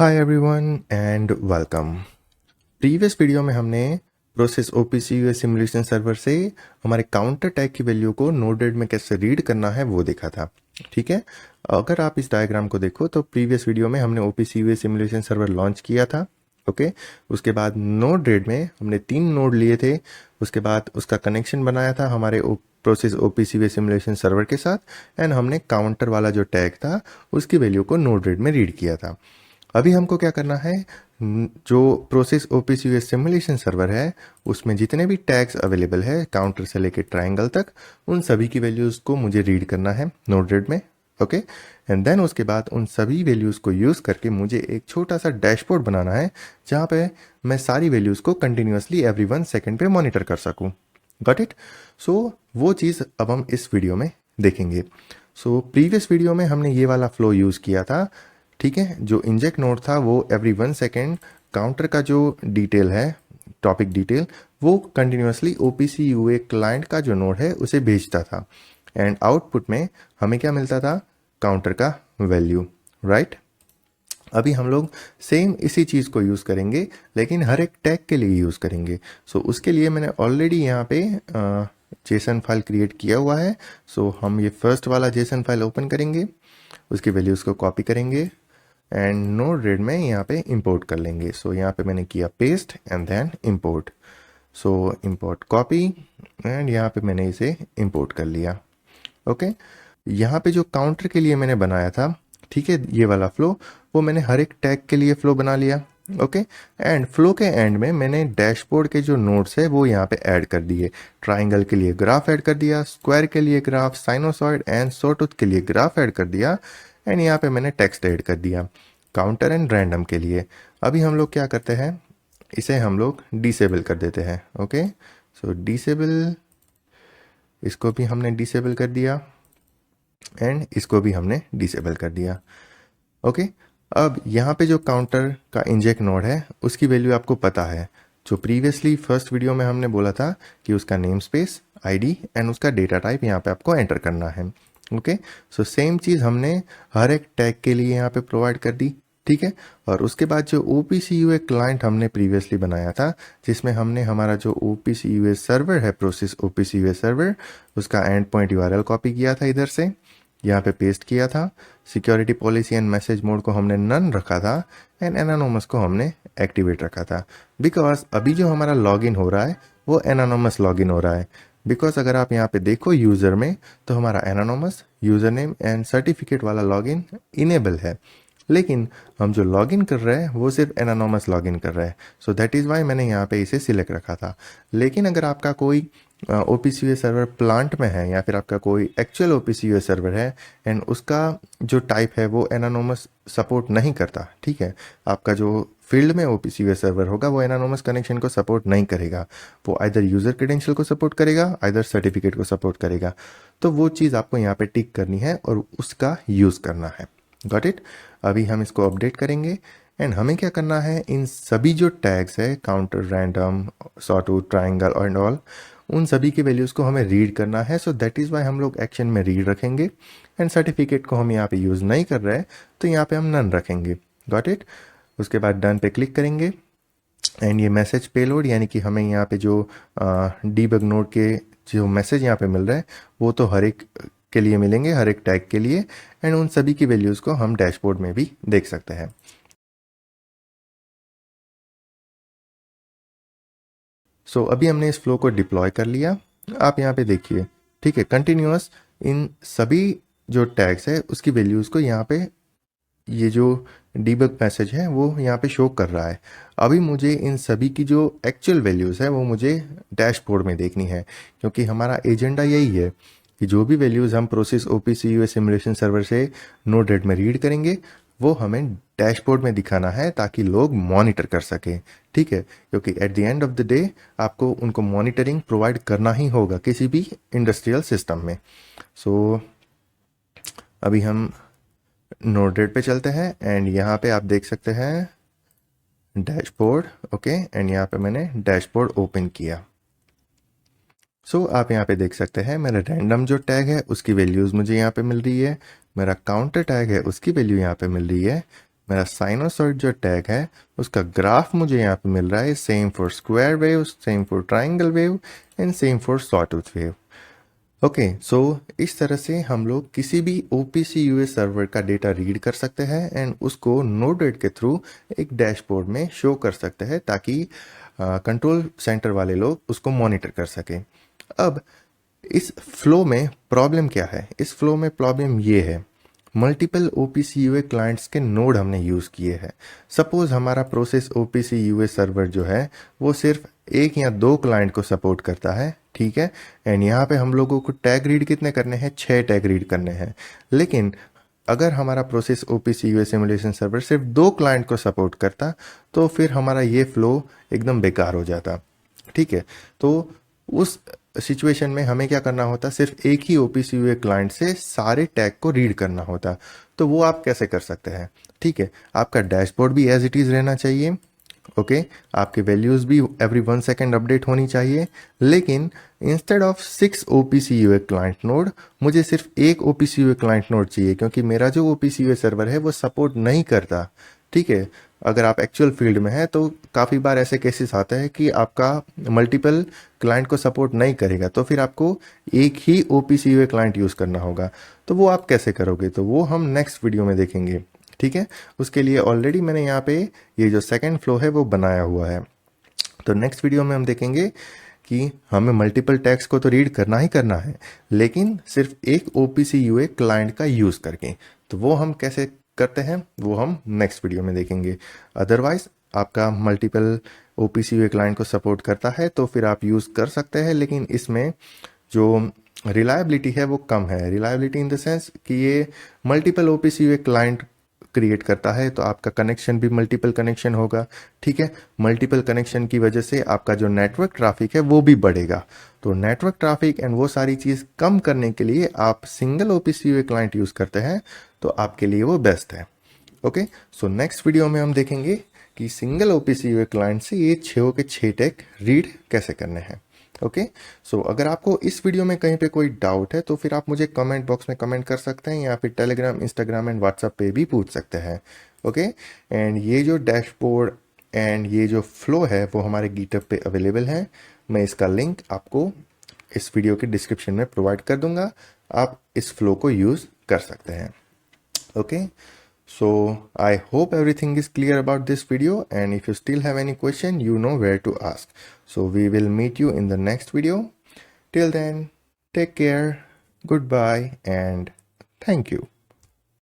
Hi everyone and welcome. Previous video में हमने process ओपीसीयूएस simulation server से हमारे काउंटर टैग की वैल्यू को नोडेड में कैसे रीड करना है वो देखा था। ठीक है, अगर आप इस डायग्राम को देखो तो प्रीवियस वीडियो में हमने ओपीसीयूएस सिमुलेशन सर्वर लॉन्च किया था। ओके, उसके बाद नोडेड में हमने 3 नोड लिए थे। उसके बाद उसका कनेक्शन बनाया था हमारे प्रोसेस ओपीसीयूएस सिमुलेशन सर्वर के साथ एंड हमने काउंटर वाला जो टैग था उसकी वैल्यू को नोडेड में रीड किया था। अभी हमको क्या करना है, जो प्रोसेस ओपीसीयूएस सिमुलेशन सर्वर है उसमें जितने भी टैग्स अवेलेबल है काउंटर से लेकर ट्रायंगल तक, उन सभी की वैल्यूज़ को मुझे रीड करना है नोडेड में। ओके, एंड देन उसके बाद उन सभी वैल्यूज़ को यूज़ करके मुझे एक छोटा सा डैशबोर्ड बनाना है जहाँ पे मैं सारी वैल्यूज़ को कंटिन्यूसली एवरी 1 सेकेंड पे मॉनिटर कर सकूँ। Got it? सो वो चीज़ अब हम इस वीडियो में देखेंगे। सो प्रीवियस वीडियो में हमने ये वाला फ्लो यूज़ किया था। ठीक है, जो इंजेक्ट नोड था वो एवरी 1 सेकेंड काउंटर का जो डिटेल है, टॉपिक डिटेल, वो कंटिन्यूसली ओपीसी यूए क्लाइंट का जो नोड है उसे भेजता था एंड आउटपुट में हमें क्या मिलता था, काउंटर का वैल्यू। राइट, अभी हम लोग सेम इसी चीज़ को यूज़ करेंगे लेकिन हर एक टैग के लिए यूज़ करेंगे। सो उसके लिए मैंने ऑलरेडी यहाँ पे जेसन फाइल क्रिएट किया हुआ है। सो हम ये फर्स्ट वाला जेसन फाइल ओपन करेंगे, उसकी वैल्यूज़ को कॉपी करेंगे एंड नोडेड में यहाँ पे इंपोर्ट कर लेंगे। सो यहाँ पे मैंने किया paste and then import. So import copy and यहाँ पे मैंने इसे इंपोर्ट कर लिया। ओके, यहाँ पे जो काउंटर के लिए मैंने बनाया था, ठीक है, ये वाला फ्लो, वो मैंने हर एक टैग के लिए फ्लो बना लिया। ओके, एंड फ्लो के एंड में मैंने डैशबोर्ड के जो नोड्स है वो यहाँ पे ऐड कर दिए। ट्राइंगल के लिए ग्राफ ऐड कर दिया, स्क्वायर के लिए ग्राफ, साइनोसॉइड एंड सॉटूथ के लिए ग्राफ ऐड कर दिया एंड यहाँ पे मैंने टेक्स्ट ऐड कर दिया काउंटर एंड रैंडम के लिए। अभी हम लोग क्या करते हैं, इसे हम लोग डिसेबल कर देते हैं। ओके, सो डिसेबल, इसको भी हमने डिसेबल कर दिया एंड इसको भी हमने डिसेबल कर दिया। ओके, अब यहाँ पे जो काउंटर का इंजेक्ट नोड है उसकी वैल्यू आपको पता है, जो प्रीवियसली फर्स्ट वीडियो में हमने बोला था कि उसका नेम स्पेस, आईडी एंड उसका डेटा टाइप यहाँ पे आपको एंटर करना है। ओके, सो सेम चीज़ हमने हर एक टैग के लिए यहाँ पे प्रोवाइड कर दी। ठीक है, और उसके बाद जो OPCUA क्लाइंट हमने प्रीवियसली बनाया था, जिसमें हमने हमारा जो OPCUA सर्वर है, प्रोसेस OPCUA सर्वर, उसका एंड पॉइंट URL कॉपी किया था, इधर से यहाँ पे पेस्ट किया था। Security policy and message mode को हमने नन रखा था एंड एनानोमस को हमने एक्टिवेट रखा था, बिकॉज अभी जो हमारा लॉगिन हो रहा है वो एनानोमस लॉगिन हो रहा है। बिकॉज अगर आप यहाँ पे देखो यूज़र में, तो हमारा एनानोमस यूज़र नेम एंड सर्टिफिकेट वाला लॉगिन इनेबल है, लेकिन हम जो लॉगिन कर रहे हैं वो सिर्फ एनानोमस लॉगिन कर रहे हैं। सो दैट इज़ वाई मैंने यहाँ पे इसे सिलेक्ट रखा था। लेकिन अगर आपका कोई OPCUA सर्वर प्लांट में है या फिर आपका कोई एक्चुअल OPCUA सर्वर है एंड उसका जो टाइप है वो एनानोमस सपोर्ट नहीं करता, ठीक है, आपका जो फील्ड में OPCUA सर्वर होगा वो एनानोमस कनेक्शन को सपोर्ट नहीं करेगा, वो आइदर यूज़र क्रेडेंशियल को सपोर्ट करेगा, आइदर सर्टिफिकेट को सपोर्ट करेगा। तो वो चीज़ आपको यहाँ पे टिक करनी है और उसका यूज़ करना है। Got it? अभी हम इसको अपडेट करेंगे एंड हमें क्या करना है, इन सभी जो टैग्स है, counter, random, sawtooth, triangle and all, उन सभी के वैल्यूज़ को हमें रीड करना है। सो दैट इज़ वाई हम लोग एक्शन में रीड रखेंगे एंड सर्टिफिकेट को हम यहाँ पे यूज़ नहीं कर रहे हैं तो यहाँ पे हम नन रखेंगे। Got it? उसके बाद डन पे क्लिक करेंगे एंड ये मैसेज पेलोड, यानी कि हमें यहाँ पे जो डीबग नोड के जो मैसेज यहाँ पे मिल रहा है वो तो हर एक के लिए मिलेंगे, हर एक टैग के लिए, एंड उन सभी की वैल्यूज़ को हम डैशबोर्ड में भी देख सकते हैं। सो अभी हमने इस फ्लो को डिप्लॉय कर लिया। आप यहाँ पे देखिए, ठीक है, कंटिन्यूअस इन सभी जो टैग्स है उसकी वैल्यूज़ को यहाँ पे ये जो डीबग मैसेज है वो यहाँ पे शो कर रहा है। अभी मुझे इन सभी की जो एक्चुअल वैल्यूज़ है वो मुझे डैशबोर्ड में देखनी है, क्योंकि हमारा एजेंडा यही है कि जो भी वैल्यूज़ हम प्रोसेस OPCUA सिमुलेशन सर्वर से नोडेड में रीड करेंगे वो हमें डैशबोर्ड में दिखाना है ताकि लोग मॉनिटर कर सकें। ठीक है, क्योंकि at the end of the day आपको उनको मॉनिटरिंग प्रोवाइड करना ही होगा किसी भी इंडस्ट्रियल सिस्टम में। सो अभी हम नोडेड पे चलते हैं एंड यहाँ पे आप देख सकते हैं डैशबोर्ड। ओके, एंड यहाँ पे मैंने डैशबोर्ड ओपन किया। सो आप यहाँ पे देख सकते हैं मेरा रैंडम जो टैग है उसकी वैल्यूज़ मुझे यहाँ पे मिल रही है, मेरा काउंटर टैग है उसकी वैल्यू यहाँ पे मिल रही है, मेरा साइनोसॉइड जो टैग है उसका ग्राफ मुझे यहाँ पे मिल रहा है, same for square wave, same for triangle wave and same for sawtooth wave. Okay, so इस तरह से हम लोग किसी भी OPC US सर्वर का डेटा रीड कर सकते हैं एंड उसको नोडेड के थ्रू एक डैशबोर्ड में शो कर सकते हैं ताकि कंट्रोल सेंटर वाले लोग उसको मॉनिटर कर सकें। अब इस फ्लो में प्रॉब्लम क्या है? इस फ्लो में प्रॉब्लम ये है, मल्टीपल OPC UA क्लाइंट्स के नोड हमने यूज़ किए हैं। सपोज हमारा प्रोसेस OPC UA सर्वर जो है वो सिर्फ एक या दो क्लाइंट को सपोर्ट करता है, ठीक है। एंड यहाँ पे हम लोगों को टैग रीड कितने करने हैं? 6 टैग रीड करने हैं। लेकिन अगर हमारा process OPC UA simulation server सिर्फ दो क्लाइंट को सपोर्ट करता तो फिर हमारा ये फ्लो एकदम बेकार हो जाता, ठीक है। तो उस सिचुएशन में हमें क्या करना होता? सिर्फ एक ही OPC UA क्लाइंट से सारे टैग को रीड करना होता। तो वो आप कैसे कर सकते हैं? ठीक है, आपका डैशबोर्ड भी एज इट इज़ रहना चाहिए, ओके आपके वैल्यूज़ भी एवरी 1 सेकेंड अपडेट होनी चाहिए। लेकिन instead of 6 OPC UA client node मुझे सिर्फ एक OPC UA क्लाइंट नोड चाहिए, क्योंकि मेरा जो OPC UA सर्वर है वो सपोर्ट नहीं करता, ठीक है। अगर आप एक्चुअल फील्ड में हैं तो काफ़ी बार ऐसे केसेस आते हैं कि आपका मल्टीपल क्लाइंट को सपोर्ट नहीं करेगा, तो फिर आपको एक ही OPC UA क्लाइंट यूज़ करना होगा। तो वो आप कैसे करोगे? तो वो हम नेक्स्ट वीडियो में देखेंगे, ठीक है। उसके लिए ऑलरेडी मैंने यहाँ पे ये जो सेकंड फ्लो है वो बनाया हुआ है। तो नेक्स्ट वीडियो में हम देखेंगे कि हमें मल्टीपल टैग्स को तो रीड करना ही करना है, लेकिन सिर्फ एक OPC UA क्लाइंट का यूज़ करके। तो वो हम कैसे करते हैं वो हम नेक्स्ट वीडियो में देखेंगे। अदरवाइज आपका मल्टीपल OPC UA क्लाइंट को सपोर्ट करता है तो फिर आप यूज़ कर सकते हैं, लेकिन इसमें जो रिलायबिलिटी है वो कम है। रिलायबिलिटी इन द सेंस कि ये multiple OPC UA client create करता है, तो आपका कनेक्शन भी मल्टीपल कनेक्शन होगा, ठीक है। मल्टीपल कनेक्शन की वजह से आपका जो नेटवर्क ट्रैफिक है वो भी बढ़ेगा। तो नेटवर्क ट्रैफिक एंड वो सारी चीज़ कम करने के लिए आप single OPC UA client use करते हैं तो आपके लिए वो बेस्ट है। ओके, सो नेक्स्ट वीडियो में हम देखेंगे कि सिंगल OPC UA क्लाइंट से ये 6 के 6 टैग रीड कैसे करने हैं। ओके, सो अगर आपको इस वीडियो में कहीं पे कोई डाउट है तो फिर आप मुझे कमेंट बॉक्स में कमेंट कर सकते हैं, या फिर टेलीग्राम, इंस्टाग्राम एंड व्हाट्सएप पे भी पूछ सकते हैं। ओके, एंड ये जो डैशबोर्ड एंड ये जो फ्लो है वो हमारे गिटहब पे अवेलेबल है। मैं इसका लिंक आपको इस वीडियो के डिस्क्रिप्शन में प्रोवाइड कर दूंगा, आप इस फ्लो को यूज़ कर सकते हैं। Okay, so I hope everything is clear about this video, and if you still have any question, you know where to ask. So we will meet you in the next video. Till then, take care, goodbye, and thank you.